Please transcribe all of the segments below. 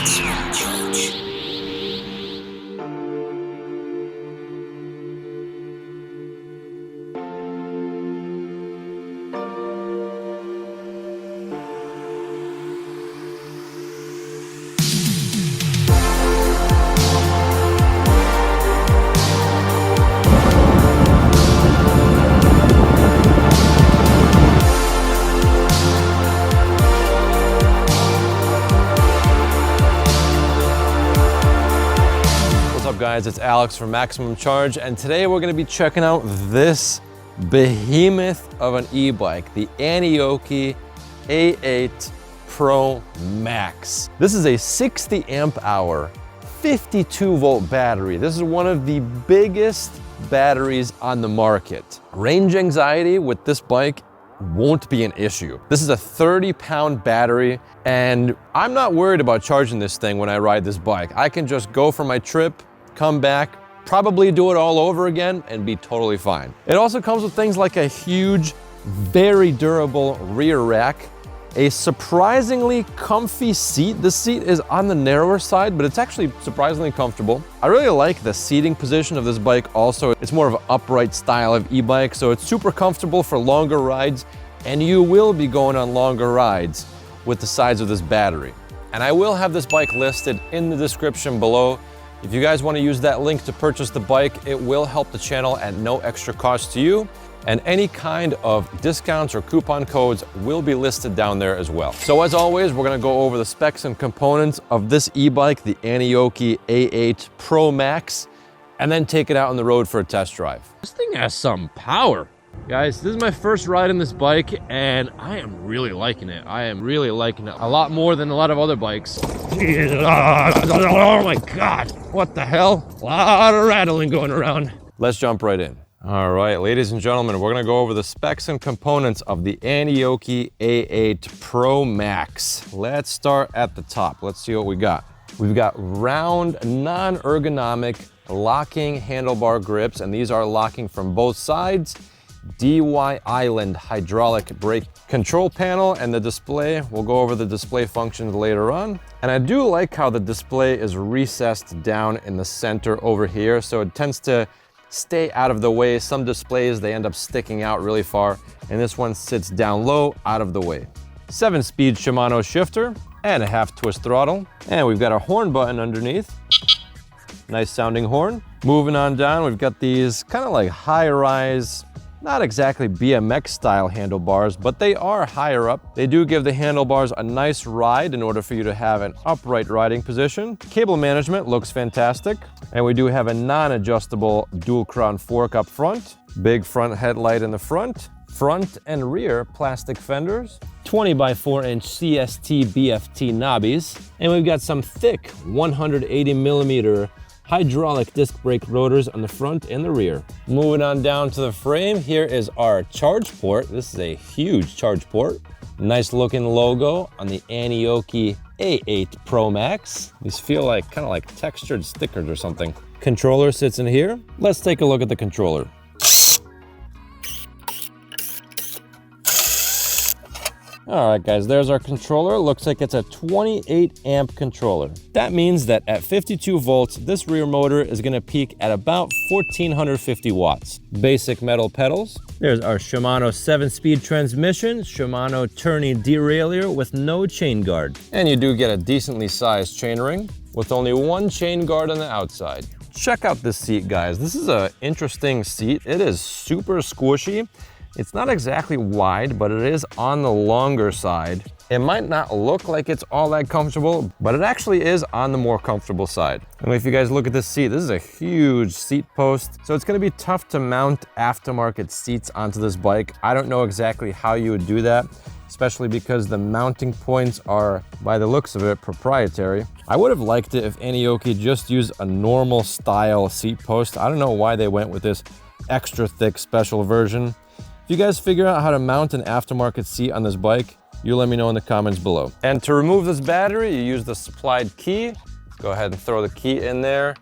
maximum charge. Guys, it's Alex from Maximum Charge, and today we're going to be checking out this behemoth of an e-bike, the Aniioki A8 ProMax. This is a 60 amp hour, 52 volt battery. This is one of the biggest batteries on the market. Range anxiety with this bike won't be an issue. This is a 30-pound battery, and I'm not worried about charging this thing when I ride this bike. I can just go for my trip, come back, probably do it all over again, and be totally fine. It also comes with things like a huge, very durable rear rack, a surprisingly comfy seat. The seat is on the narrower side, but it's actually surprisingly comfortable. I really like the seating position of this bike also. It's more of an upright style of e-bike, so it's super comfortable for longer rides, and you will be going on longer rides with the size of this battery. And I will have this bike listed in the description below. If you guys want to use that link to purchase the bike, it will help the channel at no extra cost to you. And any kind of discounts or coupon codes will be listed down there as well. So as always, we're going to go over the specs and components of this e-bike, the Aniioki A8 ProMax, and then take it out on the road for a test drive. This thing has some power. Guys, this is my first ride in this bike, and I am really liking it. I am really liking it a lot more than a lot of other bikes. Oh my God, what the hell? A lot of rattling going around. Let's jump right in. All right, ladies and gentlemen, we're gonna go over the specs and components of the Aniioki A8 ProMax. Let's start at the top. Let's see what we got. We've got round, non-ergonomic locking handlebar grips, and these are locking from both sides. DY Island hydraulic brake control panel, and the display. We'll go over the display functions later on. And I do like how the display is recessed down in the center over here, so it tends to stay out of the way. Some displays, they end up sticking out really far, and this one sits down low, out of the way. 7-speed Shimano shifter and a half twist throttle. And we've got a horn button underneath. Nice sounding horn. Moving on down, we've got these kind of like high-rise, not exactly BMX style handlebars, but they are higher up. They do give the handlebars a nice ride in order for you to have an upright riding position. Cable management looks fantastic. And we do have a non-adjustable dual crown fork up front. Big front headlight in the front. Front and rear plastic fenders. 20 by 4 inch CST BFT knobbies. And we've got some thick 180 millimeter hydraulic disc brake rotors on the front and the rear. Moving on down to the frame, here is our charge port. This is a huge charge port. Nice looking logo on the Aniioki A8 ProMax. These feel like kind of like textured stickers or something. Controller sits in here. Let's take a look at the controller. All right, guys, there's our controller. Looks like it's a 28 amp controller. That means that at 52 volts, this rear motor is gonna peak at about 1450 watts. Basic metal pedals. There's our Shimano 7-speed transmission, Shimano tourney derailleur with no chain guard. And you do get a decently sized chainring with only one chain guard on the outside. Check out this seat, guys. This is an interesting seat. It is super squishy. It's not exactly wide, but it is on the longer side. It might not look like it's all that comfortable, but it actually is on the more comfortable side. And if you guys look at this seat, this is a huge seat post. So it's gonna be tough to mount aftermarket seats onto this bike. I don't know exactly how you would do that, especially because the mounting points are, by the looks of it, proprietary. I would have liked it if Aniioki just used a normal style seat post. I don't know why they went with this extra thick special version. If you guys figure out how to mount an aftermarket seat on this bike, you let me know in the comments below. And to remove this battery, you use the supplied key. Go ahead and throw the key in there,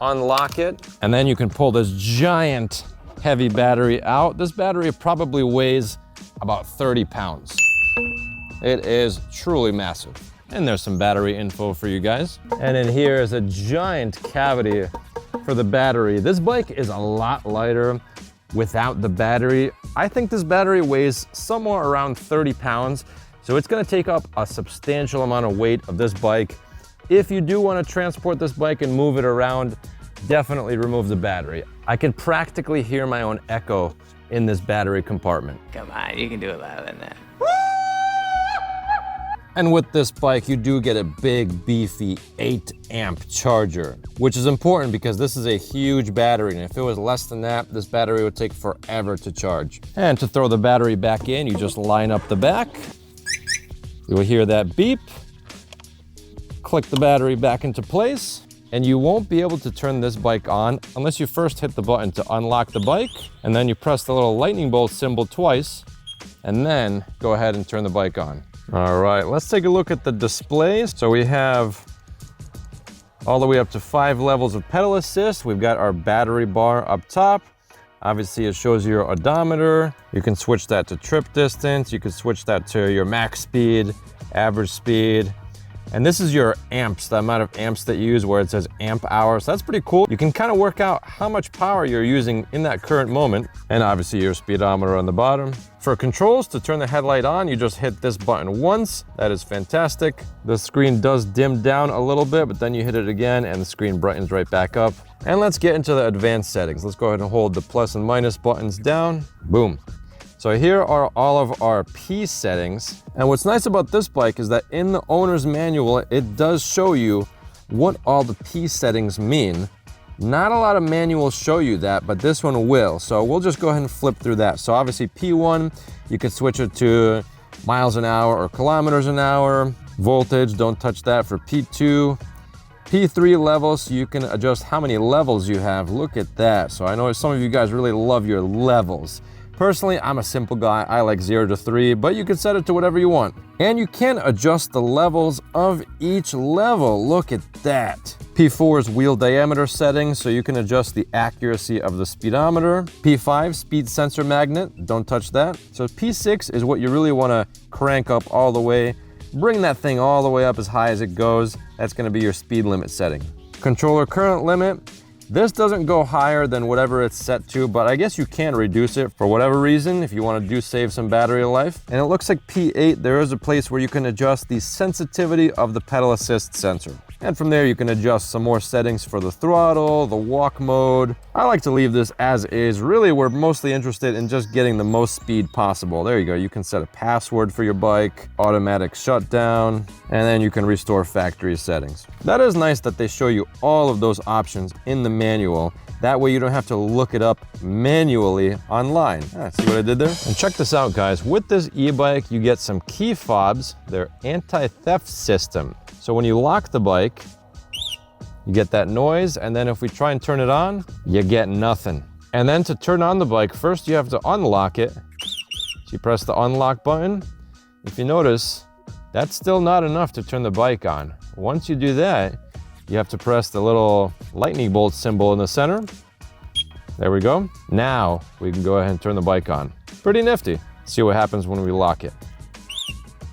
unlock it, and then you can pull this giant heavy battery out. This battery probably weighs about 30 pounds. It is truly massive. And there's some battery info for you guys. And in here is a giant cavity for the battery. This bike is a lot lighter without the battery. I think this battery weighs somewhere around 30 pounds. So it's gonna take up a substantial amount of weight of this bike. If you do wanna transport this bike and move it around, definitely remove the battery. I can practically hear my own echo in this battery compartment. Come on, you can do it louder than that. And with this bike, you do get a big, beefy 8-amp charger, which is important because this is a huge battery. And if it was less than that, this battery would take forever to charge. And to throw the battery back in, you just line up the back. You will hear that beep. Click the battery back into place. And you won't be able to turn this bike on unless you first hit the button to unlock the bike. And then you press the little lightning bolt symbol twice. And then go ahead and turn the bike on. All right, let's take a look at the displays. So we have all the way up to 5 levels of pedal assist. We've got our battery bar up top. Obviously, it shows you your odometer. You can switch that to trip distance. You can switch that to your max speed, average speed. And this is your amps, the amount of amps that you use where it says amp hour. So that's pretty cool. You can kind of work out how much power you're using in that current moment. And obviously your speedometer on the bottom. For controls, to turn the headlight on, you just hit this button once. That is fantastic. The screen does dim down a little bit, but then you hit it again and the screen brightens right back up. And let's get into the advanced settings. Let's go ahead and hold the plus and minus buttons down. Boom. So here are all of our P settings. And what's nice about this bike is that in the owner's manual, it does show you what all the P settings mean. Not a lot of manuals show you that, but this one will. So we'll just go ahead and flip through that. So obviously P1, you can switch it to miles an hour or kilometers an hour. Voltage, don't touch that for P2. P3 levels, so you can adjust how many levels you have. Look at that. So I know some of you guys really love your levels. Personally, I'm a simple guy. I like 0 to 3, but you can set it to whatever you want. And you can adjust the levels of each level. Look at that. P4 is wheel diameter settings, so you can adjust the accuracy of the speedometer. P5, speed sensor magnet, don't touch that. So P6 is what you really want to crank up all the way. Bring that thing all the way up as high as it goes. That's going to be your speed limit setting. Controller current limit. This doesn't go higher than whatever it's set to, but I guess you can reduce it for whatever reason if you want to save some battery life. And it looks like P8, there is a place where you can adjust the sensitivity of the pedal assist sensor. And from there, you can adjust some more settings for the throttle, the walk mode. I like to leave this as is. Really, we're mostly interested in just getting the most speed possible. There you go. You can set a password for your bike, automatic shutdown, and then you can restore factory settings. That is nice that they show you all of those options in the manual. That way you don't have to look it up manually online. See what I did there? And check this out, guys. With this e-bike, you get some key fobs. They're anti-theft system. So when you lock the bike, you get that noise, and then if we try and turn it on, you get nothing. And then to turn on the bike, first you have to unlock it. So you press the unlock button. If you notice, that's still not enough to turn the bike on. Once you do that, you have to press the little lightning bolt symbol in the center. There we go. Now we can go ahead and turn the bike on. Pretty nifty. See what happens when we lock it.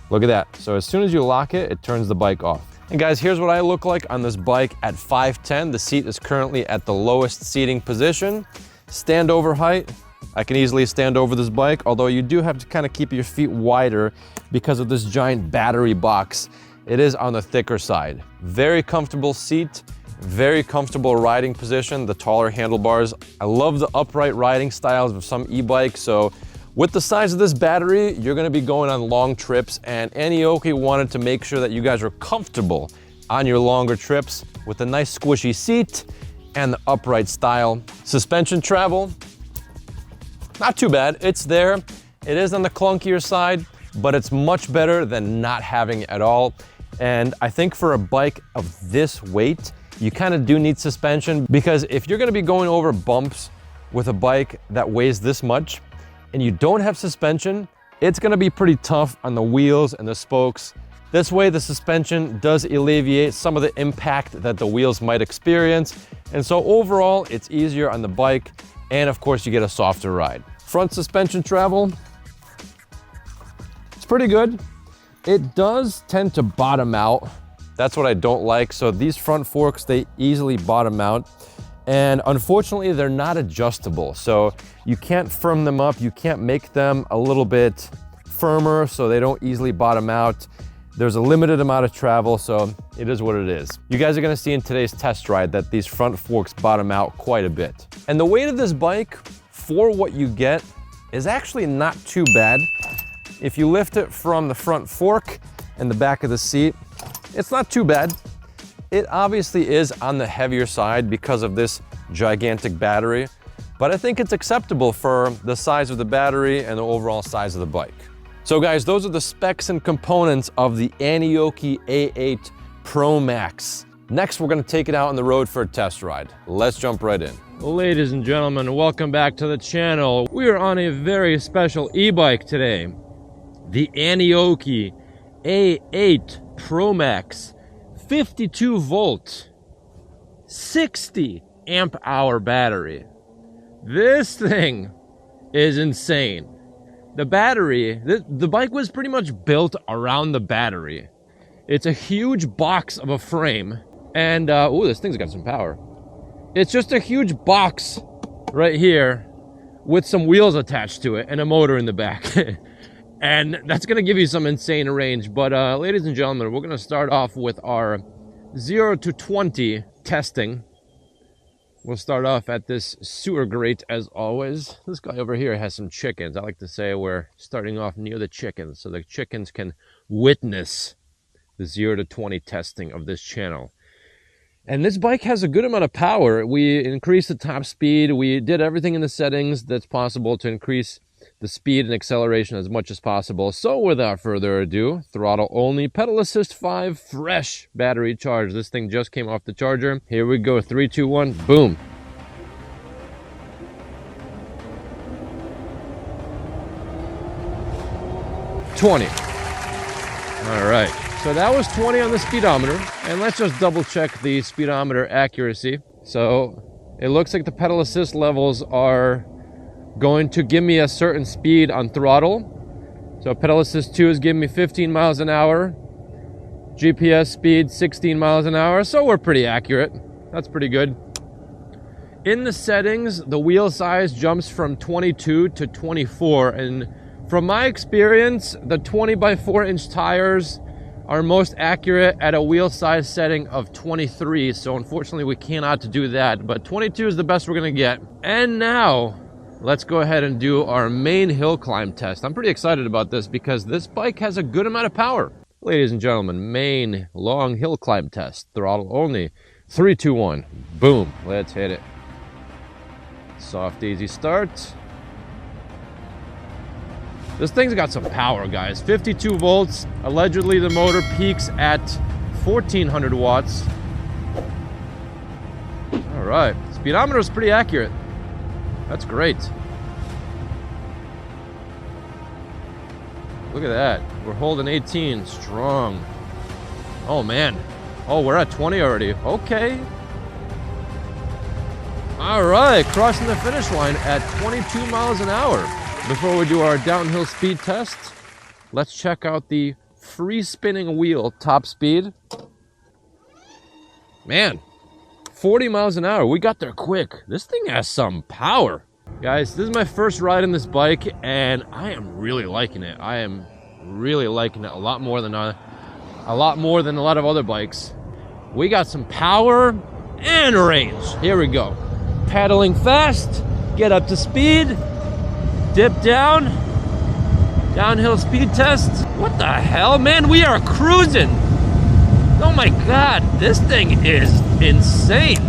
Look at that. So as soon as you lock it, it turns the bike off. And guys, here's what I look like on this bike at 5'10". The seat is currently at the lowest seating position. Stand over height. I can easily stand over this bike, although you do have to kind of keep your feet wider because of this giant battery box. It is on the thicker side. Very comfortable seat, very comfortable riding position, the taller handlebars. I love the upright riding styles of some e-bikes, so with the size of this battery, you're gonna be going on long trips, and Aniioki wanted to make sure that you guys are comfortable on your longer trips with a nice squishy seat and the upright style. Suspension travel, not too bad. It's there. It is on the clunkier side, but it's much better than not having it at all. And I think for a bike of this weight, you kind of do need suspension, because if you're gonna be going over bumps with a bike that weighs this much, and you don't have suspension, it's gonna be pretty tough on the wheels and the spokes. This way, the suspension does alleviate some of the impact that the wheels might experience. And so overall, it's easier on the bike. And of course, you get a softer ride. Front suspension travel, it's pretty good. It does tend to bottom out. That's what I don't like. So these front forks, they easily bottom out. And unfortunately, they're not adjustable. So you can't firm them up. You can't make them a little bit firmer so they don't easily bottom out. There's a limited amount of travel, so it is what it is. You guys are gonna see in today's test ride that these front forks bottom out quite a bit. And the weight of this bike, for what you get, is actually not too bad. If you lift it from the front fork and the back of the seat, it's not too bad. It obviously is on the heavier side because of this gigantic battery, but I think it's acceptable for the size of the battery and the overall size of the bike. So guys, those are the specs and components of the Aniioki A8 ProMax. Next, we're gonna take it out on the road for a test ride. Let's jump right in. Ladies and gentlemen, welcome back to the channel. We are on a very special e-bike today. The Aniioki A8 ProMax, 52 volt, 60 amp hour battery. This thing is insane. The battery, the bike was pretty much built around the battery. It's a huge box of a frame. And, ooh, this thing's got some power. It's just a huge box right here with some wheels attached to it and a motor in the back. And that's gonna give you some insane range. But, ladies and gentlemen, we're gonna start off with our 0 to 20 testing. We'll start off at this sewer grate as always. This guy over here has some chickens. I like to say we're starting off near the chickens so the chickens can witness the 0 to 20 testing of this channel. And this bike has a good amount of power. We increased the top speed. We did everything in the settings that's possible to increase the speed and acceleration as much as possible. So without further ado, throttle only, pedal assist 5, fresh battery charge. This thing just came off the charger. Here we go, 3, 2, 1, boom. $20. All right, so that was 20 on the speedometer. And let's just double check the speedometer accuracy. So it looks like the pedal assist levels are going to give me a certain speed on throttle. So pedal assist 2 is giving me 15 miles an hour. GPS speed 16 miles an hour. So we're pretty accurate. That's pretty good. In the settings, the wheel size jumps from 22 to 24. And from my experience, the 20 by 4 inch tires are most accurate at a wheel size setting of 23. So unfortunately we cannot do that, but 22 is the best we're gonna get. And now, let's go ahead and do our main hill climb test. I'm pretty excited about this because this bike has a good amount of power. Ladies and gentlemen, main long hill climb test. Throttle only. 3, 2, 1. Boom. Let's hit it. Soft, easy start. This thing's got some power, guys. 52 volts. Allegedly, the motor peaks at 1400 watts. All right. Speedometer is pretty accurate. That's great. Look at that. We're holding 18 strong. Oh man. Oh, we're at 20 already. Okay. All right, crossing the finish line at 22 miles an hour. Before we do our downhill speed test, let's check out the free spinning wheel top speed. Man, 40 miles an hour. We got there quick. This thing has some power. Guys, this is my first ride on this bike, and I am really liking it. I am really liking it a lot more than a lot of other bikes. We got some power and range. Here we go. Pedaling fast, get up to speed, dip down, downhill speed test. What the hell, man? We are cruising. Oh my God, this thing is insane.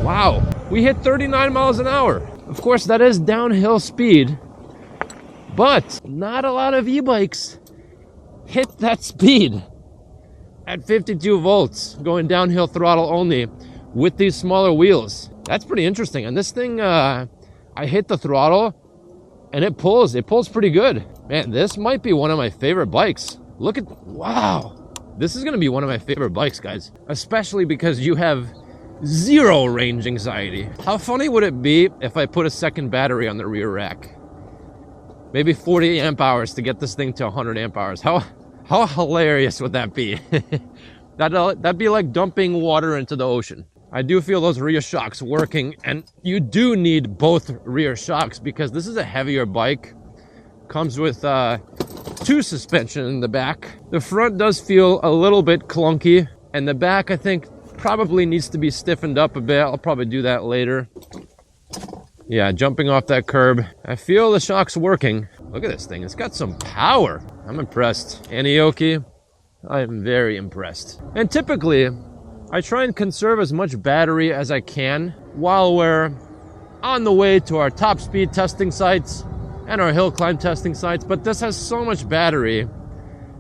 Wow, we hit 39 miles an hour. Of course, that is downhill speed, but not a lot of e-bikes hit that speed at 52 volts, going downhill throttle only with these smaller wheels. That's pretty interesting. And this thing, I hit the throttle and it pulls pretty good. Man, this might be one of my favorite bikes. Look at, wow. This is gonna be one of my favorite bikes, guys, especially because you have zero range anxiety. How funny would it be if I put a second battery on the rear rack? maybe 40 amp hours to get this thing to 100 amp hours. How hilarious would that be? That'd be like dumping water into the ocean. I do feel those rear shocks working, and you do need both rear shocks because this is a heavier bike. Comes with 2 suspension in the back. The front does feel a little bit clunky, and the back I think probably needs to be stiffened up a bit. I'll probably do that later. Yeah, jumping off that curb. I feel the shock's working. Look at this thing, it's got some power. I'm impressed. Aniioki, I am very impressed. And typically, I try and conserve as much battery as I can while we're on the way to our top speed testing sites and our hill climb testing sites, but this has so much battery,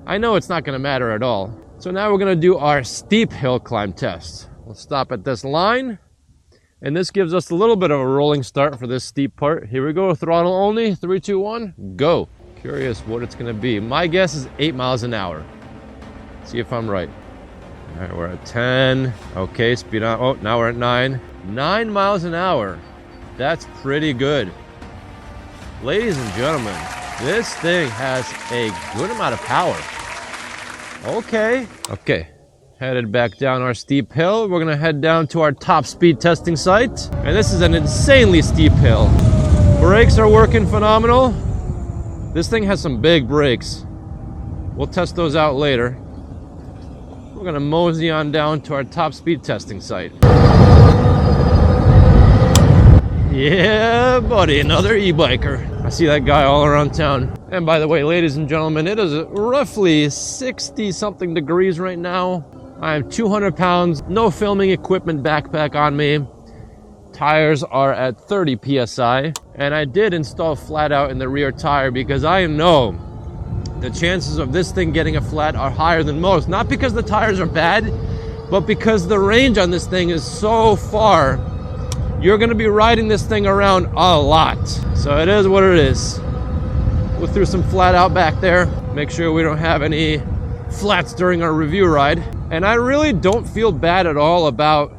I know it's not gonna matter at all. So now we're gonna do our steep hill climb test. We'll stop at this line, and this gives us a little bit of a rolling start for this steep part. Here we go, throttle only, 3, 2, 1, go. Curious what it's gonna be. My guess is 8 miles an hour. See if I'm right. All right, we're at 10. Okay, speed on. Oh, now we're at 9. 9 miles an hour. That's pretty good. Ladies and gentlemen, this thing has a good amount of power. Okay, headed back down our steep hill. We're gonna head down to our top speed testing site. And this is an insanely steep hill. Brakes are working phenomenal. This thing has some big brakes. We'll test those out later. We're gonna mosey on down to our top speed testing site. Yeah, buddy, another e-biker. I see that guy all around town. And by the way, ladies and gentlemen, it is roughly 60 something degrees right now. I'm 200 pounds, no filming equipment backpack on me. Tires are at 30 PSI. And I did install flat out in the rear tire because I know the chances of this thing getting a flat are higher than most. Not because the tires are bad, but because the range on this thing is so far. You're gonna be riding this thing around a lot. So it is what it is. We'll throw some flat out back there. Make sure we don't have any flats during our review ride. And I really don't feel bad at all about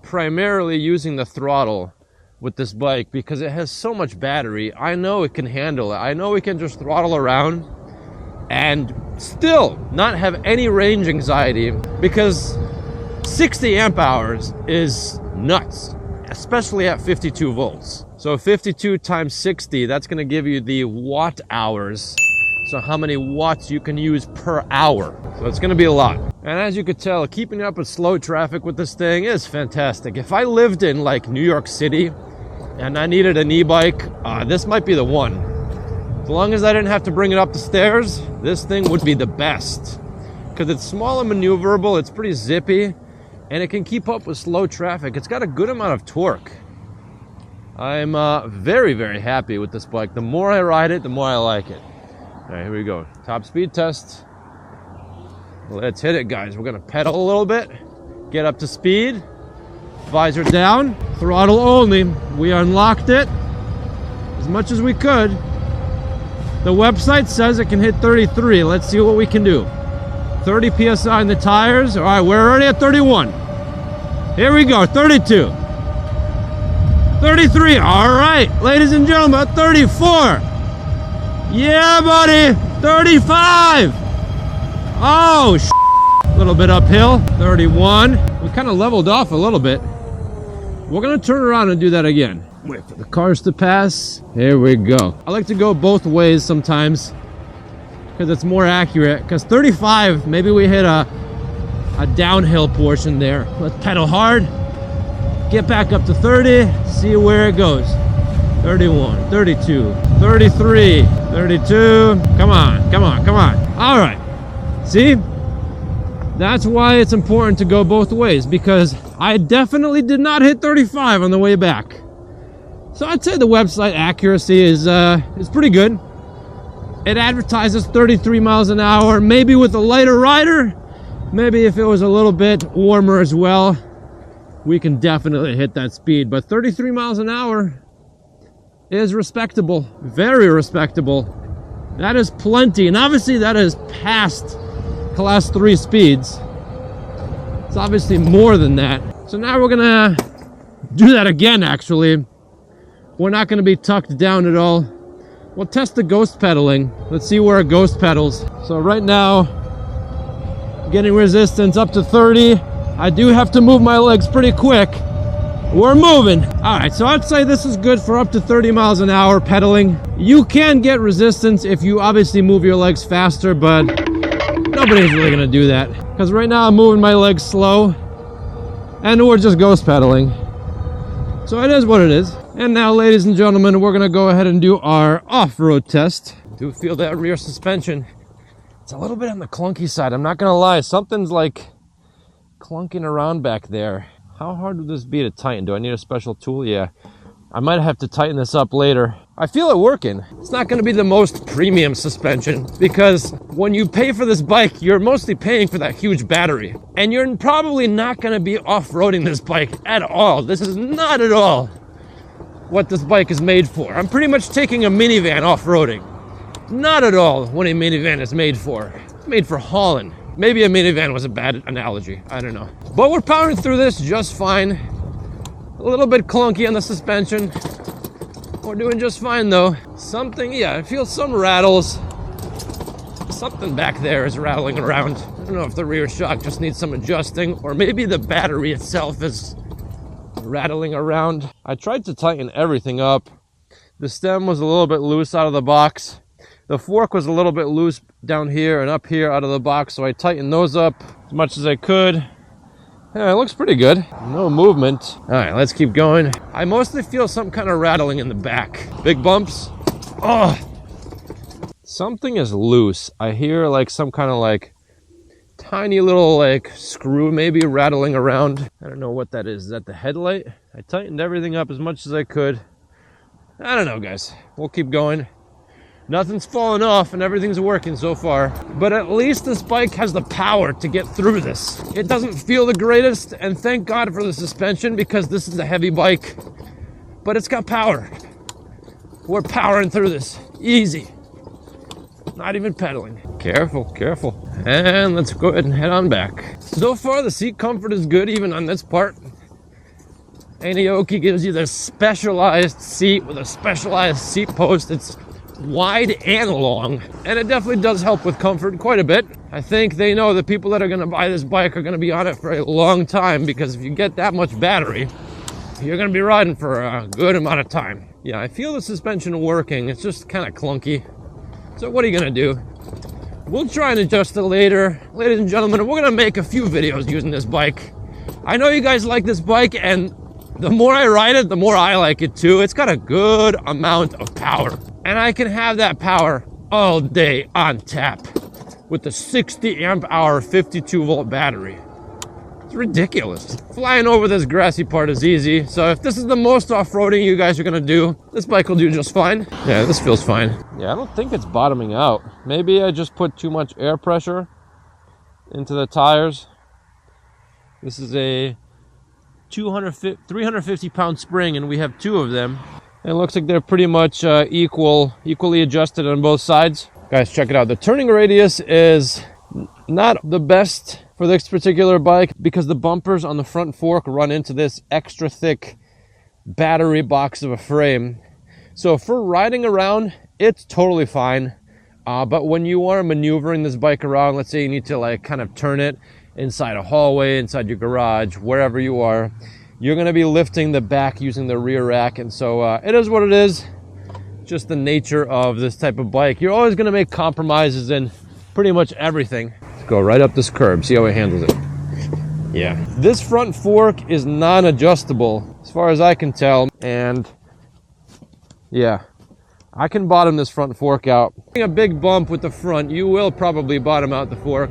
primarily using the throttle with this bike because it has so much battery. I know it can handle it. I know we can just throttle around and still not have any range anxiety because 60 amp hours is nuts. Especially at 52 volts. So 52 times 60, that's gonna give you the watt hours. So how many watts you can use per hour. So it's gonna be a lot. And as you could tell, keeping up with slow traffic with this thing is fantastic. If I lived in like New York City and I needed an e-bike, this might be the one. As long as I didn't have to bring it up the stairs, this thing would be the best. Because it's small and maneuverable, it's pretty zippy, and it can keep up with slow traffic. It's got a good amount of torque. I'm very, very happy with this bike. The more I ride it, the more I like it. All right, here we go. Top speed test. Let's hit it, guys. We're gonna pedal a little bit, get up to speed. Visor down, throttle only. We unlocked it as much as we could. The website says it can hit 33. Let's see what we can do. 30 PSI in the tires. All right, we're already at 31. Here we go, 32. 33, all right. Ladies and gentlemen, 34. Yeah, buddy, 35. Oh, a little bit uphill, 31. We kind of leveled off a little bit. We're gonna turn around and do that again. Wait for the cars to pass. Here we go. I like to go both ways sometimes because it's more accurate. Because 35, maybe we hit a downhill portion there. Let's pedal hard. Get back up to 30. See where it goes. 31, 32, 33, 32. Come on, come on, come on. All right. See? That's why it's important to go both ways, because I definitely did not hit 35 on the way back. So I'd say the website accuracy is pretty good. It advertises 33 miles an hour, maybe with a lighter rider. Maybe if it was a little bit warmer as well, we can definitely hit that speed. But 33 miles an hour is respectable, very respectable. That is plenty, and obviously that is past Class 3 speeds. It's obviously more than that. So now we're gonna do that again, actually. We're not gonna be tucked down at all. we'll test the ghost pedaling. Let's see where it ghost pedals. So right now, getting resistance up to 30. I do have to move my legs pretty quick. We're moving. All right, so I'd say this is good for up to 30 miles an hour pedaling. You can get resistance if you obviously move your legs faster, but nobody's really gonna do that. Because right now I'm moving my legs slow, and we're just ghost pedaling. So it is what it is. And now, ladies and gentlemen, we're gonna go ahead and do our off-road test. Do feel that rear suspension. It's a little bit on the clunky side, I'm not gonna lie. Something's like clunking around back there. How hard would this be to tighten? Do I need a special tool? Yeah. I might have to tighten this up later. I feel it working. It's not gonna be the most premium suspension because when you pay for this bike, you're mostly paying for that huge battery. And you're probably not gonna be off-roading this bike at all. This is not at all what this bike is made for. I'm pretty much taking a minivan off-roading. Not at all what a minivan is made for. It's made for hauling. Maybe a minivan was a bad analogy. I don't know. But we're powering through this just fine. A little bit clunky on the suspension. We're doing just fine though. Something, yeah, I feel some rattles. Something back there is rattling around. I don't know if the rear shock just needs some adjusting, or maybe the battery itself is rattling around. I tried to tighten everything up. The stem was a little bit loose out of the box. The fork was a little bit loose down here and up here out of the box, so I tightened those up as much as I could. Yeah, it looks pretty good. No movement. All right, let's keep going. I mostly feel some kind of rattling in the back. Big bumps. Oh, something is loose. I hear like some kind of like tiny little like screw maybe rattling around. I don't know what that is. Is that the headlight? I tightened everything up as much as I could. I don't know, guys. We'll keep going. Nothing's fallen off and everything's working so far. But at least this bike has the power to get through this. It doesn't feel the greatest, and thank God for the suspension because this is a heavy bike. But it's got power. We're powering through this. Easy. Not even pedaling. Careful, careful. And let's go ahead and head on back. So far the seat comfort is good even on this part. Aniioki gives you this specialized seat with a specialized seat post. It's wide and long, and it definitely does help with comfort quite a bit. I think they know the people that are going to buy this bike are going to be on it for a long time, because if you get that much battery, you're going to be riding for a good amount of time. Yeah, I feel the suspension working. It's just kind of clunky. So what are you going to do? We'll try and adjust it later. Ladies and gentlemen, we're going to make a few videos using this bike. I know you guys like this bike, and the more I ride it, the more I like it too. It's got a good amount of power. And I can have that power all day on tap with the 60 amp hour 52 volt battery. It's ridiculous. Flying over this grassy part is easy. So if this is the most off-roading you guys are gonna do, this bike will do just fine. Yeah, this feels fine. Yeah, I don't think it's bottoming out. Maybe I just put too much air pressure into the tires. This is a 350 pound spring, and we have two of them. It looks like they're pretty much equally adjusted on both sides. Guys, check it out. The turning radius is not the best for this particular bike because the bumpers on the front fork run into this extra thick battery box of a frame. So for riding around, it's totally fine. But when you are maneuvering this bike around, let's say you need to like kind of turn it inside a hallway, inside your garage, wherever you are, you're going to be lifting the back using the rear rack. And so it is what it is. Just the nature of this type of bike. You're always going to make compromises in pretty much everything. Let's go right up this curb, see how it handles it. Yeah. This front fork is non-adjustable as far as I can tell. And yeah, I can bottom this front fork out. A big bump with the front, you will probably bottom out the fork.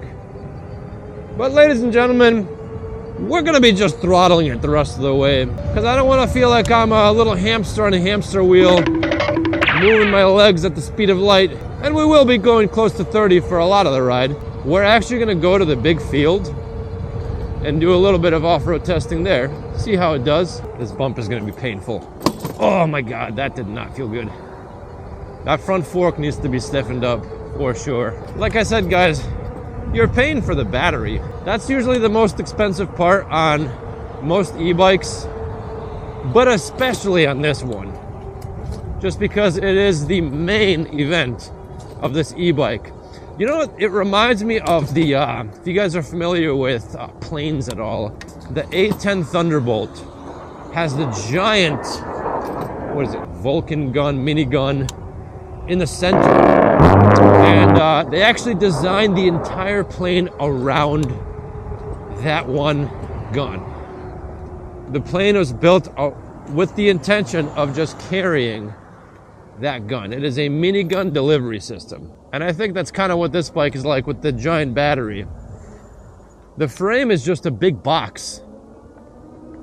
But ladies and gentlemen, we're going to be just throttling it the rest of the way, because I don't want to feel like I'm a little hamster on a hamster wheel, moving my legs at the speed of light. And we will be going close to 30 for a lot of the ride. We're actually going to go to the big field and do a little bit of off-road testing there. See how it does. This bump is going to be painful. Oh my God, that did not feel good. That front fork needs to be stiffened up for sure. Like I said, guys, you're paying for the battery. That's usually the most expensive part on most e-bikes, but especially on this one. just because it is the main event of this e-bike. You know what? It reminds me of the, if you guys are familiar with planes at all, the A10 Thunderbolt has the giant, what is it, Vulcan gun, minigun in the center. And they actually designed the entire plane around that one gun. The plane was built with the intention of just carrying that gun. It is a minigun delivery system. And I think that's kind of what this bike is like with the giant battery. The frame is just a big box.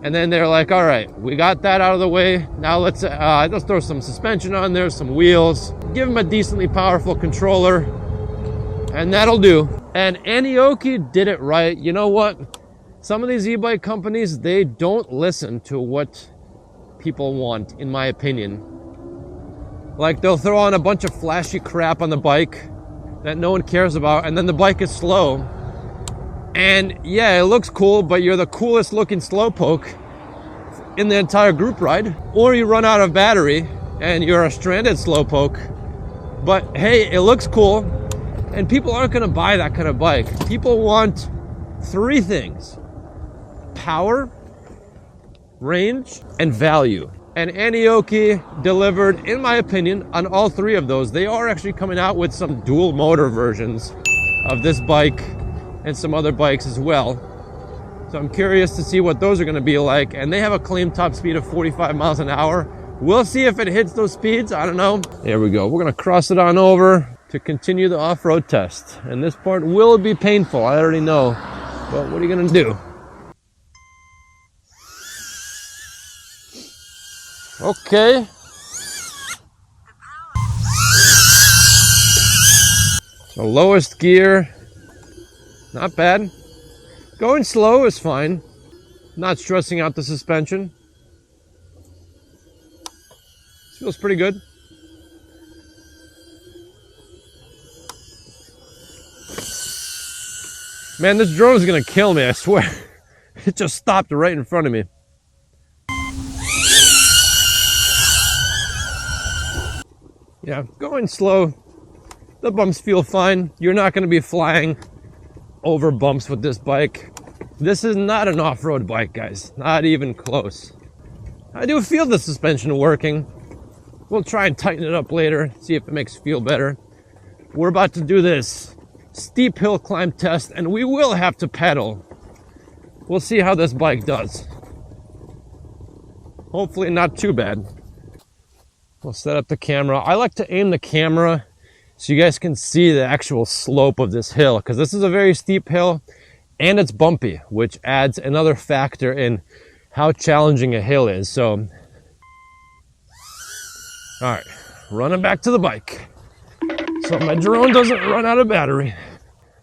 And then they're like, all right, we got that out of the way. Now let's throw some suspension on there, some wheels, give them a decently powerful controller, and that'll do. And Aniioki did it right. You know what? Some of these e-bike companies, they don't listen to what people want, in my opinion. Like, they'll throw on a bunch of flashy crap on the bike that no one cares about, and then the bike is slow. And yeah, it looks cool, but you're the coolest looking slowpoke in the entire group ride. Or you run out of battery and you're a stranded slowpoke. But hey, it looks cool, and people aren't gonna buy that kind of bike. People want three things: power, range, and value. And Aniioki delivered, in my opinion, on all three of those. They are actually coming out with some dual motor versions of this bike and some other bikes as well. So I'm curious to see what those are gonna be like. And they have a claimed top speed of 45 miles an hour. We'll see if it hits those speeds, I don't know. There we go, we're gonna cross it on over to continue the off-road test. And this part will be painful, I already know. But what are you gonna do? Okay. So lowest gear, not bad. Going slow is fine. Not stressing out the suspension. This feels pretty good. Man, this drone is gonna kill me, I swear. It just stopped right in front of me. Yeah, going slow. The bumps feel fine. You're not going to be flying over bumps with this bike. This is not an off-road bike, guys. Not even close. I do feel the suspension working. We'll try and tighten it up later, see if it makes it feel better. We're about to do this steep hill climb test, and we will have to pedal. We'll see how this bike does. Hopefully not too bad. We'll set up the camera. I like to aim the camera so you guys can see the actual slope of this hill, because this is a very steep hill and it's bumpy, which adds another factor in how challenging a hill is. So, all right, running back to the bike so my drone doesn't run out of battery.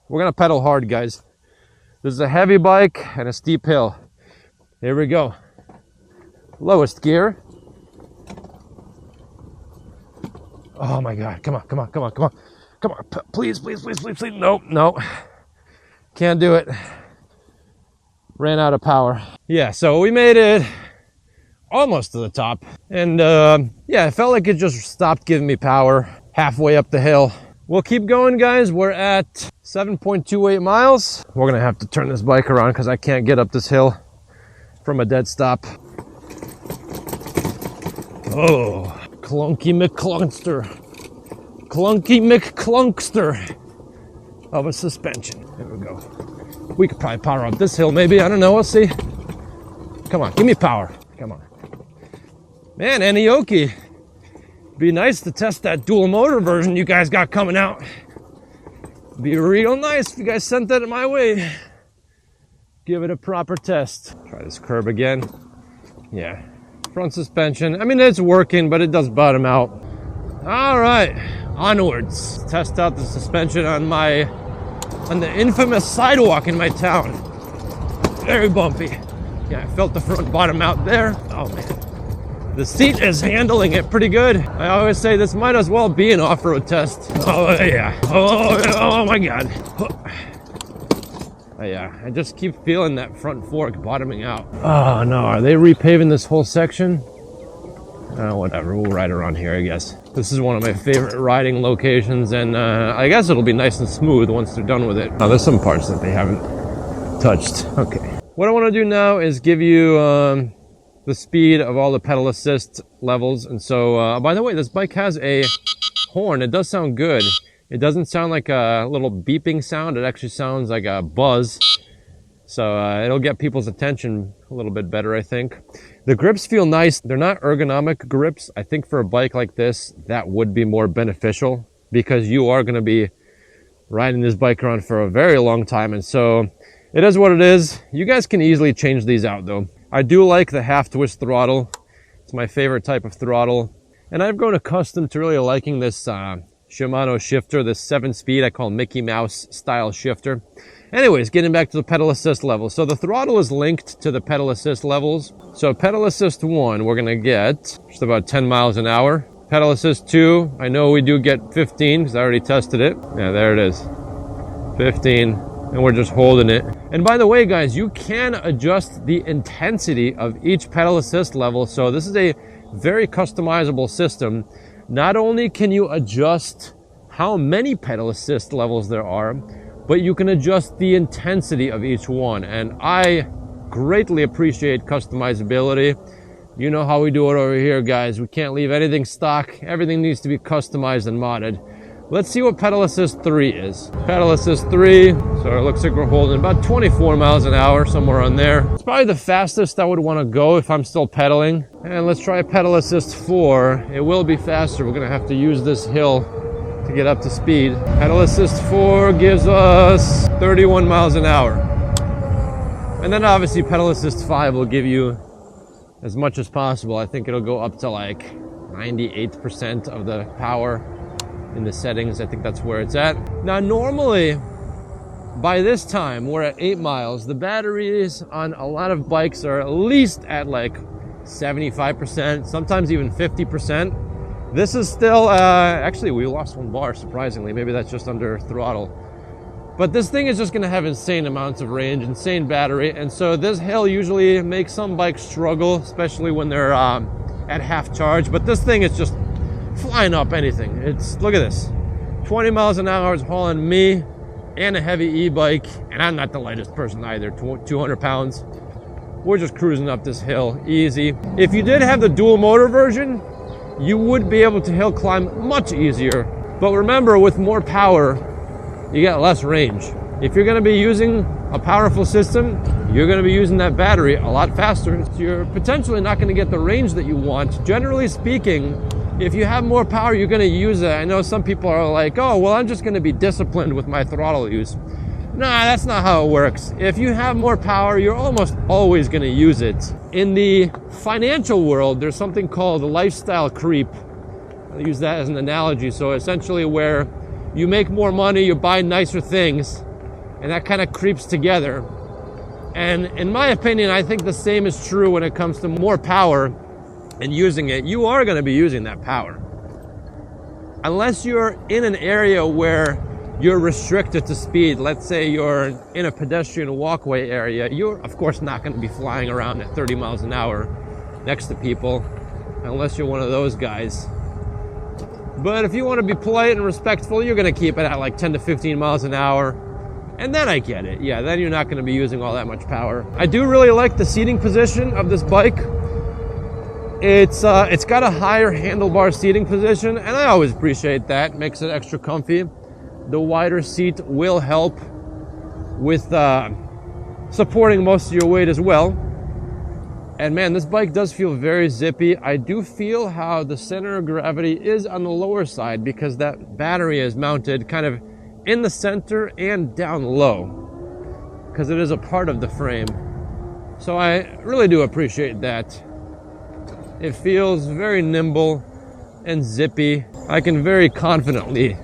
We're gonna pedal hard, guys. This is a heavy bike and a steep hill. Here we go. Lowest gear. Oh my God, come on, come on, come on, come on. Come on, please, please, please, please, please. Nope, no. Can't do it. Ran out of power. Yeah, so we made it almost to the top. And yeah, it felt like it just stopped giving me power halfway up the hill. We'll keep going, guys. We're at 7.28 miles. We're gonna have to turn this bike around because I can't get up this hill from a dead stop. Oh. Clunky McClunkster. Clunky McClunkster of a suspension. There we go. We could probably power up this hill maybe. I don't know. We'll see. Come on. Give me power. Come on. Man, Aniioki. Be nice to test that dual motor version you guys got coming out. Be real nice if you guys sent that my way. Give it a proper test. Try this curb again. Yeah. Front suspension. I mean, it's working, but it does bottom out. All right, onwards. Test out the suspension on the infamous sidewalk in my town. Very bumpy. Yeah, I felt the front bottom out there. Oh man, the seat is handling it pretty good. I always say this might as well be an off-road test. Oh yeah. Oh my God. Oh, yeah, I just keep feeling that front fork bottoming out. Oh no, are they repaving this whole section? Whatever, we'll ride around here, I guess. This is one of my favorite riding locations, and I guess it'll be nice and smooth once they're done with it. Now, there's some parts that they haven't touched. Okay. What I want to do now is give you the speed of all the pedal assist levels. And so, by the way, this bike has a horn. It does sound good. It doesn't sound like a little beeping sound. It actually sounds like a buzz. So it'll get people's attention a little bit better, I think. The grips feel nice. They're not ergonomic grips. I think for a bike like this, that would be more beneficial because you are going to be riding this bike around for a very long time. And so it is what it is. You guys can easily change these out though. I do like the half twist throttle. It's my favorite type of throttle. And I've grown accustomed to really liking this Shimano shifter, this 7-speed, I call Mickey Mouse style shifter. Anyways, getting back to the pedal assist level. So the throttle is linked to the pedal assist levels. So pedal assist 1, we're gonna get just about 10 miles an hour. Pedal assist 2, I know we do get 15 because I already tested it. Yeah, there it is. 15, and we're just holding it. And by the way, guys, you can adjust the intensity of each pedal assist level. So this is a very customizable system. Not only can you adjust how many pedal assist levels there are, but you can adjust the intensity of each one. And I greatly appreciate customizability. You know how we do it over here, guys. We can't leave anything stock. Everything needs to be customized and modded. Let's see what pedal assist 3 is. Pedal assist 3, so it looks like we're holding about 24 miles an hour, somewhere on there. It's probably the fastest I would want to go if I'm still pedaling. And let's try pedal assist 4. It will be faster. We're gonna have to use this hill to get up to speed. Pedal assist 4 gives us 31 miles an hour. And then obviously pedal assist 5 will give you as much as possible. I think it'll go up to like 98% of the power in the settings. I think that's where it's at. Now normally by this time we're at 8 miles. The batteries on a lot of bikes are at least at like 75%, sometimes even 50%. This is still, actually we lost 1 bar, surprisingly. Maybe that's just under throttle. But this thing is just gonna have insane amounts of range, insane battery. And so this hill usually makes some bikes struggle, especially when they're at half charge. But this thing is just flying up anything. Look at this. 20 miles an hour is hauling me and a heavy e-bike. And I'm not the lightest person either, 200 pounds. We're just cruising up this hill, easy. If you did have the dual motor version, you would be able to hill climb much easier. But remember, with more power, you get less range. If you're gonna be using a powerful system, you're gonna be using that battery a lot faster. So you're potentially not gonna get the range that you want. Generally speaking, if you have more power, you're gonna use it. I know some people are like, oh, well, I'm just gonna be disciplined with my throttle use. Nah, that's not how it works. If you have more power, you're almost always gonna use it. In the financial world, there's something called lifestyle creep. I'll use that as an analogy. So essentially where you make more money, you buy nicer things, and that kind of creeps together. And in my opinion, I think the same is true when it comes to more power and using it. You are gonna be using that power. Unless you're in an area where you're restricted to speed. Let's say you're in a pedestrian walkway area. You're, of course, not going to be flying around at 30 miles an hour next to people, unless you're one of those guys. But if you want to be polite and respectful, you're going to keep it at like 10 to 15 miles an hour. And then I get it. Yeah, then you're not going to be using all that much power. I do really like the seating position of this bike. It's got a higher handlebar seating position, and I always appreciate that. It makes it extra comfy. The wider seat will help with supporting most of your weight as well. And man, this bike does feel very zippy. I do feel how the center of gravity is on the lower side because that battery is mounted kind of in the center and down low because it is a part of the frame. So I really do appreciate that. It feels very nimble and zippy. I can very confidently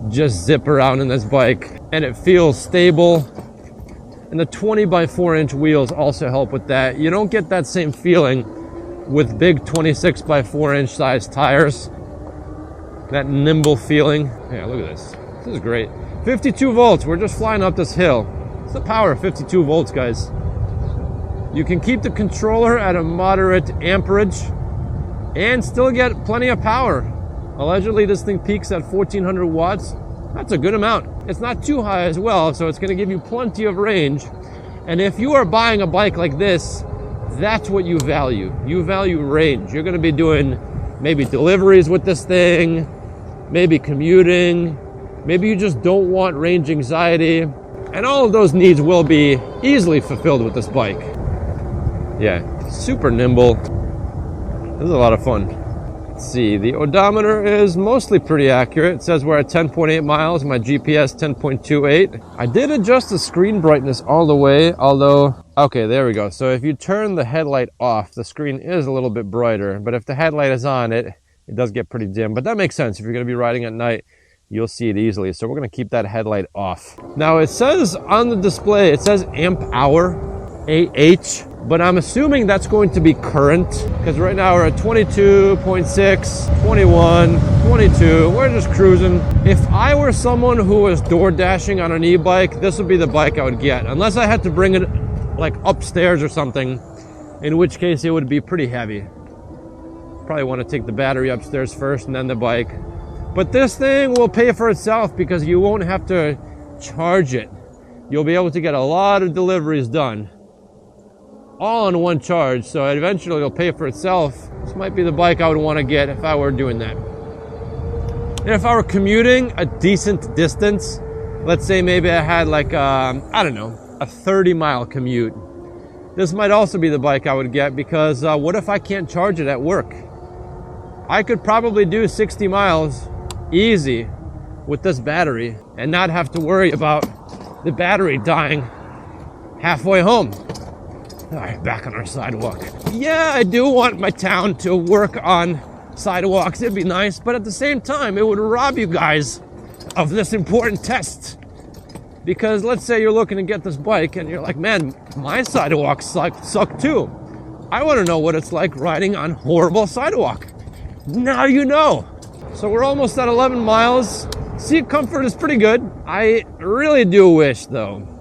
just zip around in this bike and it feels stable. And the 20x4-inch wheels also help with that. You don't get that same feeling with big 26x4-inch size tires. That nimble feeling. Yeah, look at this. This is great. 52 volts. We're just flying up this hill. It's the power of 52 volts, guys. You can keep the controller at a moderate amperage and still get plenty of power. Allegedly, this thing peaks at 1400 watts. That's a good amount. It's not too high as well, so it's going to give you plenty of range. And if you are buying a bike like this, that's what you value. You value range. You're going to be doing maybe deliveries with this thing, maybe commuting, maybe you just don't want range anxiety, and all of those needs will be easily fulfilled with this bike. Yeah, super nimble. This is a lot of fun. Let's see, the odometer is mostly pretty accurate. It says we're at 10.8 miles, my GPS 10.28. I did adjust the screen brightness all the way, although, okay, there we go. So if you turn the headlight off, the screen is a little bit brighter, but if the headlight is on, it does get pretty dim. But that makes sense. If you're going to be riding at night, you'll see it easily. So we're going to keep that headlight off. Now it says on the display, it says amp hour, AH. But I'm assuming that's going to be current, because right now we're at 22.6, 21, 22. We're just cruising. If I were someone who was door dashing on an e-bike, this would be the bike I would get. Unless I had to bring it like upstairs or something, in which case it would be pretty heavy. Probably want to take the battery upstairs first and then the bike. But this thing will pay for itself because you won't have to charge it. You'll be able to get a lot of deliveries done, all on one charge, so eventually it'll pay for itself. This might be the bike I would want to get if I were doing that. And if I were commuting a decent distance, let's say maybe I had like, I don't know, a 30-mile commute, this might also be the bike I would get, because what if I can't charge it at work? I could probably do 60 miles easy with this battery and not have to worry about the battery dying halfway home. All right, back on our sidewalk. Yeah, I do want my town to work on sidewalks. It'd be nice, but at the same time, it would rob you guys of this important test. Because let's say you're looking to get this bike and you're like, man, my sidewalks suck too. I want to know what it's like riding on horrible sidewalk. Now you know. So we're almost at 11 miles. Seat comfort is pretty good. I really do wish, though,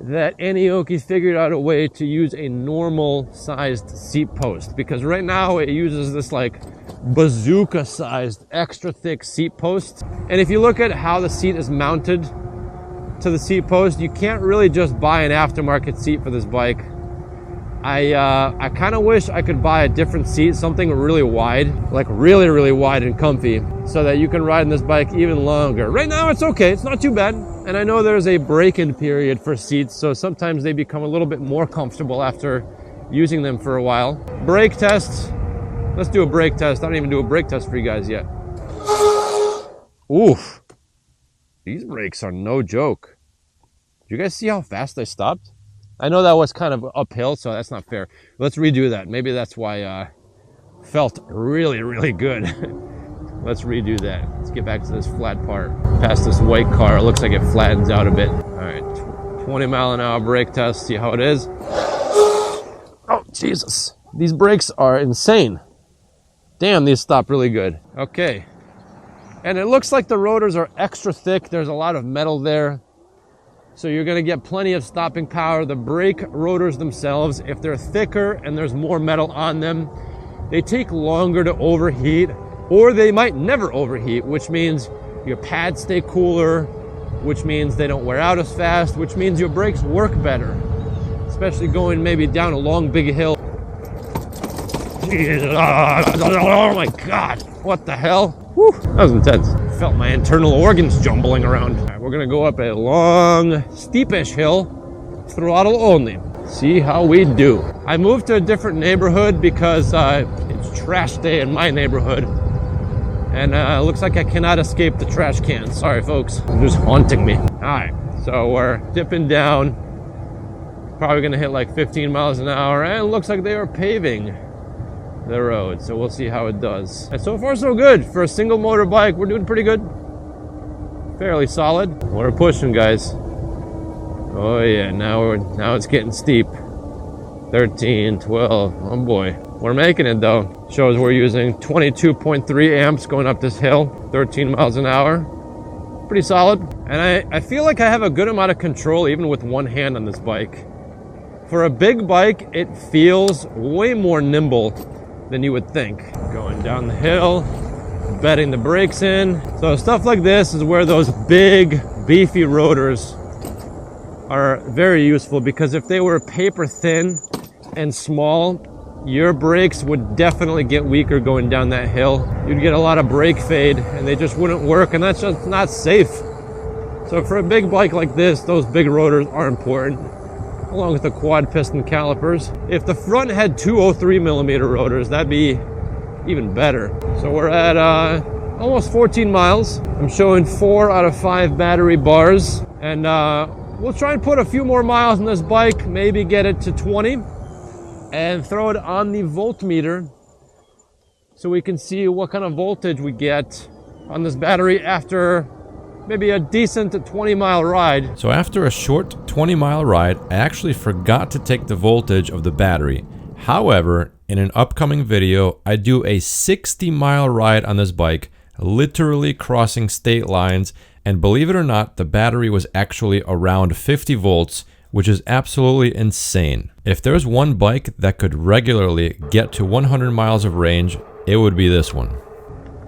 that Aniioki figured out a way to use a normal sized seat post, because right now it uses this like bazooka sized extra thick seat post. And if you look at how the seat is mounted to the seat post, you can't really just buy an aftermarket seat for this bike. I kind of wish I could buy a different seat, something really wide, like really, really wide and comfy, so that you can ride in this bike even longer. Right now it's okay, it's not too bad. And I know there's a break-in period for seats, so sometimes they become a little bit more comfortable after using them for a while. Brake test. Let's do a brake test. I didn't even do a brake test for you guys yet. Oof. These brakes are no joke. Did you guys see how fast I stopped? I know that was kind of uphill, so that's not fair. Let's redo that. Maybe that's why felt really, really good. Let's redo that. Let's get back to this flat part. Past this white car, it looks like it flattens out a bit. All right, 20 mile an hour brake test, see how it is. Oh, Jesus. These brakes are insane. Damn, these stop really good. Okay. And it looks like the rotors are extra thick. There's a lot of metal there. So you're going to get plenty of stopping power. The brake rotors themselves, if they're thicker and there's more metal on them, they take longer to overheat, or they might never overheat, which means your pads stay cooler, which means they don't wear out as fast, which means your brakes work better, especially going maybe down a long, big hill. Jesus. Oh my God, what the hell? Whew, that was intense. Felt my internal organs jumbling around. All right, we're gonna go up a long, steepish hill, throttle only. See how we do. I moved to a different neighborhood because it's trash day in my neighborhood. And it looks like I cannot escape the trash can. Sorry, folks. They're just haunting me. All right, so we're dipping down. Probably gonna hit like 15 miles an hour, and it looks like they are paving the road, so we'll see how it does. And so far so good. For a single motor bike, we're doing pretty good. Fairly solid. We're pushing, guys. Oh yeah, now it's getting steep. 13, 12, oh boy. We're making it though. Shows we're using 22.3 amps going up this hill, 13 miles an hour. Pretty solid. And I feel like I have a good amount of control even with one hand on this bike. For a big bike, it feels way more nimble than you would think. Going down the hill, bedding the brakes in. So stuff like this is where those big, beefy rotors are very useful, because if they were paper thin and small, your brakes would definitely get weaker going down that hill. You'd get a lot of brake fade and they just wouldn't work, and that's just not safe. So for a big bike like this, those big rotors are important, along with the quad piston calipers. If the front had 203mm rotors, that'd be even better. So we're at almost 14 miles. I'm showing 4 out of 5 battery bars, and we'll try and put a few more miles on this bike, maybe get it to 20, and throw it on the voltmeter so we can see what kind of voltage we get on this battery after maybe a decent 20-mile ride. So after a short 20-mile ride, I actually forgot to take the voltage of the battery. However, in an upcoming video, I do a 60-mile ride on this bike, literally crossing state lines, and believe it or not, the battery was actually around 50 volts, which is absolutely insane. If there's one bike that could regularly get to 100 miles of range, it would be this one.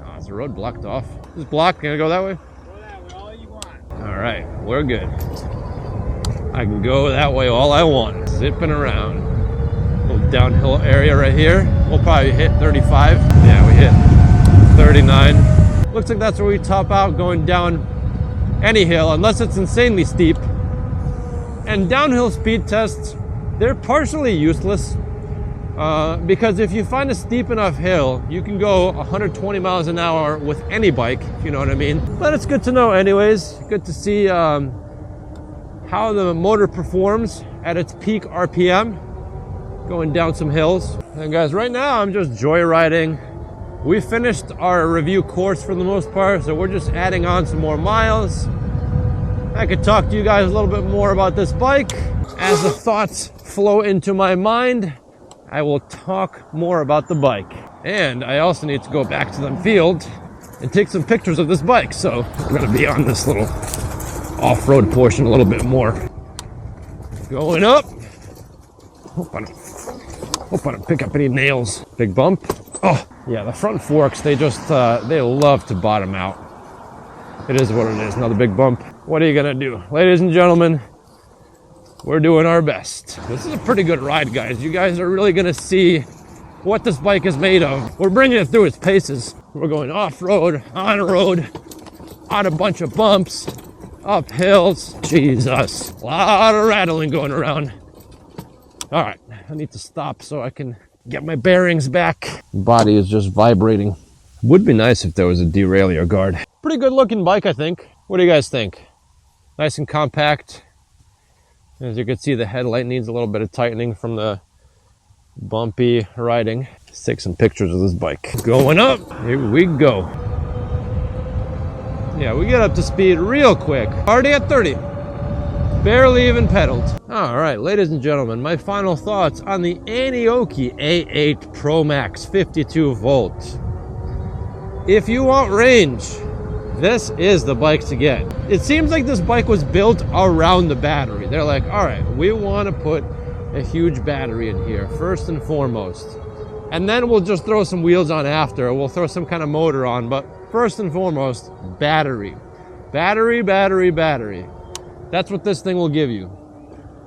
Oh, is the road blocked off? Is blocked? Can I go that way? Go that way all you want. All right, we're good. I can go that way all I want. Zipping around. Little downhill area right here. We'll probably hit 35. Yeah, we hit 39. Looks like that's where we top out going down any hill, unless it's insanely steep. And downhill speed tests, they're partially useless because if you find a steep enough hill, you can go 120 miles an hour with any bike, if you know what I mean. But it's good to know anyways. Good to see how the motor performs at its peak RPM going down some hills. And guys, right now I'm just joyriding. We finished our review course for the most part, so we're just adding on some more miles. I could talk to you guys a little bit more about this bike. As the thoughts flow into my mind, I will talk more about the bike. And I also need to go back to the field and take some pictures of this bike. So I'm gonna be on this little off-road portion a little bit more. Going up. Hope I don't pick up any nails. Big bump. Oh, yeah, the front forks, they just, they love to bottom out. It is what it is, another big bump. What are you gonna do? Ladies and gentlemen, we're doing our best. This is a pretty good ride, guys. You guys are really gonna see what this bike is made of. We're bringing it through its paces. We're going off-road, on-road, on a bunch of bumps, up hills. Jesus, a lot of rattling going around. All right, I need to stop so I can get my bearings back. Body is just vibrating. Would be nice if there was a derailleur guard. Pretty good looking bike, I think. What do you guys think? Nice and compact. As you can see, the headlight needs a little bit of tightening from the bumpy riding. Let's take some pictures of this bike. Going up, here we go. Yeah, we get up to speed real quick. Already at 30. Barely even pedaled. All right, ladies and gentlemen, my final thoughts on the Aniioki A8 ProMax 52 volt. If you want range, this is the bike to get. It seems like this bike was built around the battery. They're like, all right, we want to put a huge battery in here, first and foremost. And then we'll just throw some wheels on after. We'll throw some kind of motor on, but first and foremost, battery. Battery, battery, battery. That's what this thing will give you.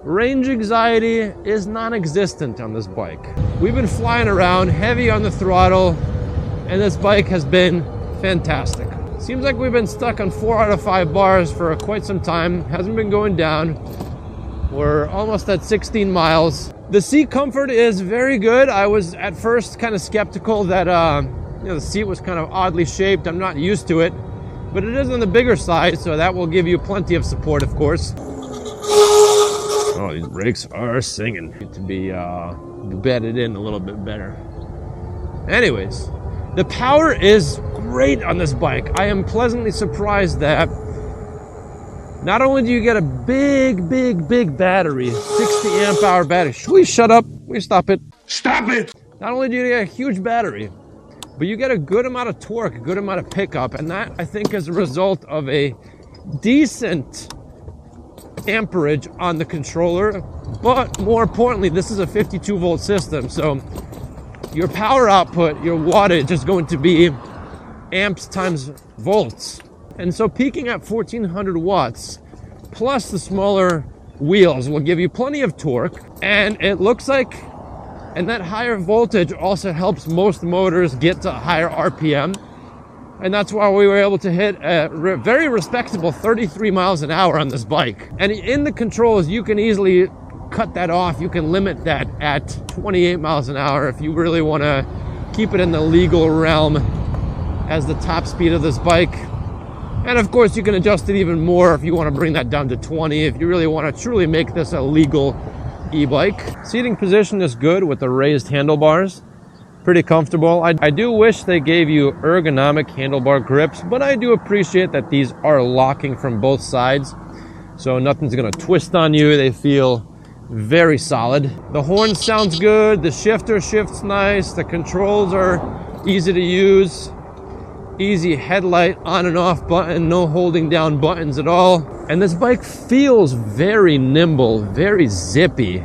Range anxiety is non-existent on this bike. We've been flying around heavy on the throttle, and this bike has been fantastic. Seems like we've been stuck on 4 out of 5 bars for quite some time. Hasn't been going down. We're almost at 16 miles. The seat comfort is very good. I was at first kind of skeptical that the seat was kind of oddly shaped. I'm not used to it, but it is on the bigger side, so that will give you plenty of support, of course. Oh, these brakes are singing. Need to be bedded in a little bit better. Anyways, the power is great on this bike. I am pleasantly surprised that not only do you get a big, big, big battery, 60 amp hour battery. Should we shut up? We stop it. Stop it! Not only do you get a huge battery, but you get a good amount of torque, a good amount of pickup, and that, I think, is a result of a decent amperage on the controller. But more importantly, this is a 52 volt system, so your power output, your wattage is going to be amps times volts. And so peaking at 1400 watts plus the smaller wheels will give you plenty of torque. And it looks like, and that higher voltage also helps most motors get to higher RPM. And that's why we were able to hit a very respectable 33 miles an hour on this bike. And in the controls, you can easily cut that off. You can limit that at 28 miles an hour if you really want to keep it in the legal realm as the top speed of this bike. And of course, you can adjust it even more if you want to bring that down to 20, if you really want to truly make this a legal e-bike. Seating position is good with the raised handlebars. Pretty comfortable. I do wish they gave you ergonomic handlebar grips, but I do appreciate that these are locking from both sides, so nothing's gonna twist on you. They feel very solid. The horn sounds good. The shifter shifts nice. The controls are easy to use. Easy headlight on and off button, no holding down buttons at all. And this bike feels very nimble, very zippy.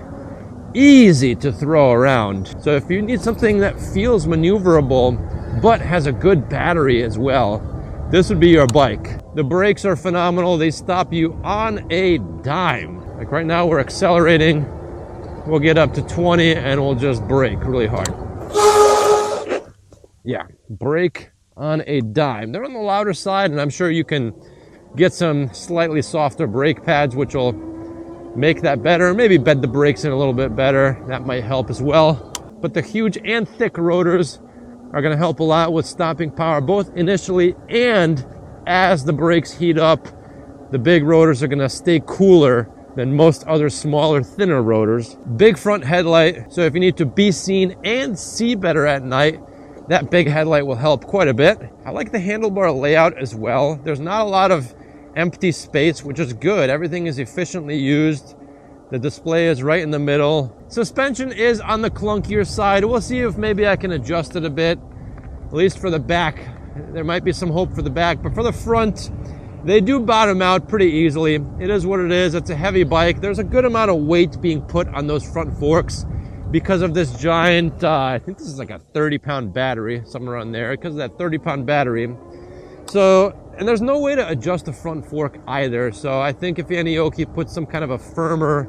Easy to throw around. So if you need something that feels maneuverable but has a good battery as well, this would be your bike. The brakes are phenomenal. They stop you on a dime. Like right now we're accelerating. We'll get up to 20 and we'll just brake really hard. Yeah, brake on a dime. They're on the louder side, and I'm sure you can get some slightly softer brake pads which will make that better. Maybe bed the brakes in a little bit better. That might help as well. But the huge and thick rotors are going to help a lot with stopping power, both initially and as the brakes heat up. The big rotors are going to stay cooler than most other smaller, thinner rotors. Big front headlight, so if you need to be seen and see better at night, that big headlight will help quite a bit. I like the handlebar layout as well. There's not a lot of empty space, which is good. Everything is efficiently used. The display is right in the middle. Suspension is on the clunkier side. We'll see if maybe I can adjust it a bit, at least for the back. There might be some hope for the back, but for the front, they do bottom out pretty easily. It is what it is. It's a heavy bike. There's a good amount of weight being put on those front forks because of this giant, I think this is like a 30-pound battery, somewhere around there, because of that 30-pound battery. So, and there's no way to adjust the front fork either. So I think if Aniioki puts some kind of a firmer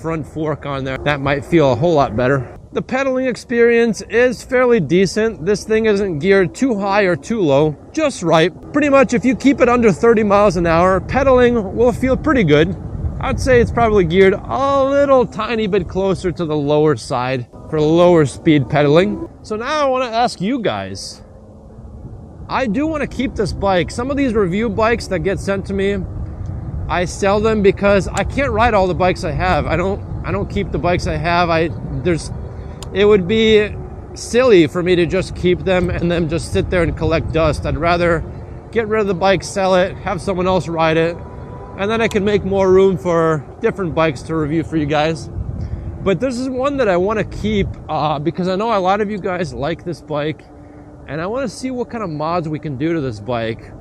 front fork on there, that might feel a whole lot better. The pedaling experience is fairly decent. This thing isn't geared too high or too low, just right. Pretty much if you keep it under 30 miles an hour, pedaling will feel pretty good. I'd say it's probably geared a little tiny bit closer to the lower side for lower speed pedaling. So now I want to ask you guys, I do want to keep this bike. Some of these review bikes that get sent to me, I sell them because I can't ride all the bikes I have. I don't keep the bikes I have. It would be silly for me to just keep them and then just sit there and collect dust. I'd rather get rid of the bike, sell it, have someone else ride it, and then I can make more room for different bikes to review for you guys. But this is one that I want to keep because I know a lot of you guys like this bike, and I want to see what kind of mods we can do to this bike.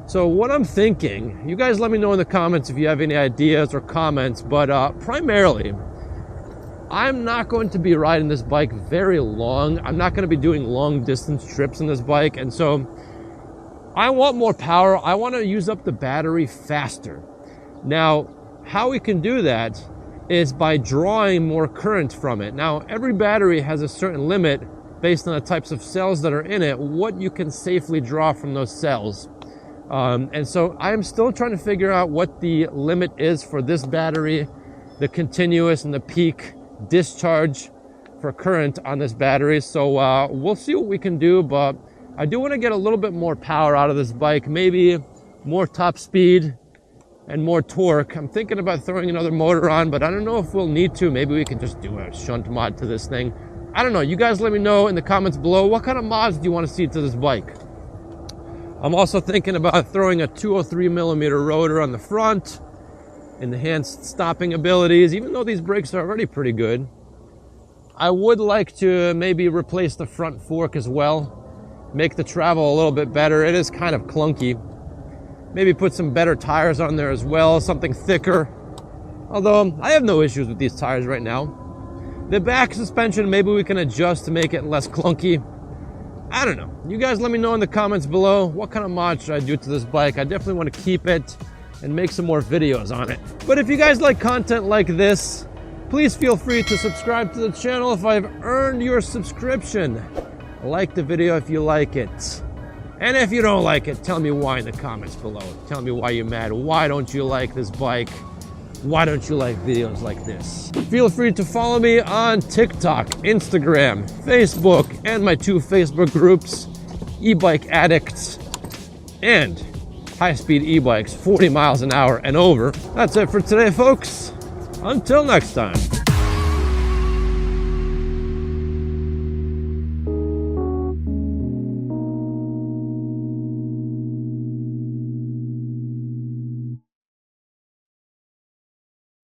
So what I'm thinking, you guys let me know in the comments if you have any ideas or comments, but primarily, I'm not going to be riding this bike very long. I'm not going to be doing long distance trips in this bike, and so I want more power. I want to use up the battery faster. Now, how we can do that is by drawing more current from it. Now, every battery has a certain limit based on the types of cells that are in it, what you can safely draw from those cells. And so I'm still trying to figure out what the limit is for this battery, the continuous and the peak discharge for current on this battery. So we'll see what we can do, but I do want to get a little bit more power out of this bike, maybe more top speed and more torque. I'm thinking about throwing another motor on, but I don't know if we'll need to. Maybe we can just do a shunt mod to this thing. I don't know. You guys let me know in the comments below. What kind of mods do you want to see to this bike? I'm also thinking about throwing a 203 millimeter rotor on the front, enhanced stopping abilities, even though these brakes are already pretty good. I would like to maybe replace the front fork as well, make the travel a little bit better. It is kind of clunky. Maybe put some better tires on there as well, something thicker. Although I have no issues with these tires right now. The back suspension, maybe we can adjust to make it less clunky. I don't know. You guys let me know in the comments below what kind of mod should I do to this bike. I definitely want to keep it and make some more videos on it. But if you guys like content like this, please feel free to subscribe to the channel if I've earned your subscription. Like the video if you like it. And if you don't like it, tell me why in the comments below. Tell me why you're mad. Why don't you like this bike? Why don't you like videos like this? Feel free to follow me on TikTok, Instagram, Facebook, and my 2 Facebook groups, E-Bike Addicts and High-Speed E-Bikes, 40 miles an hour and over. That's it for today, folks. Until next time.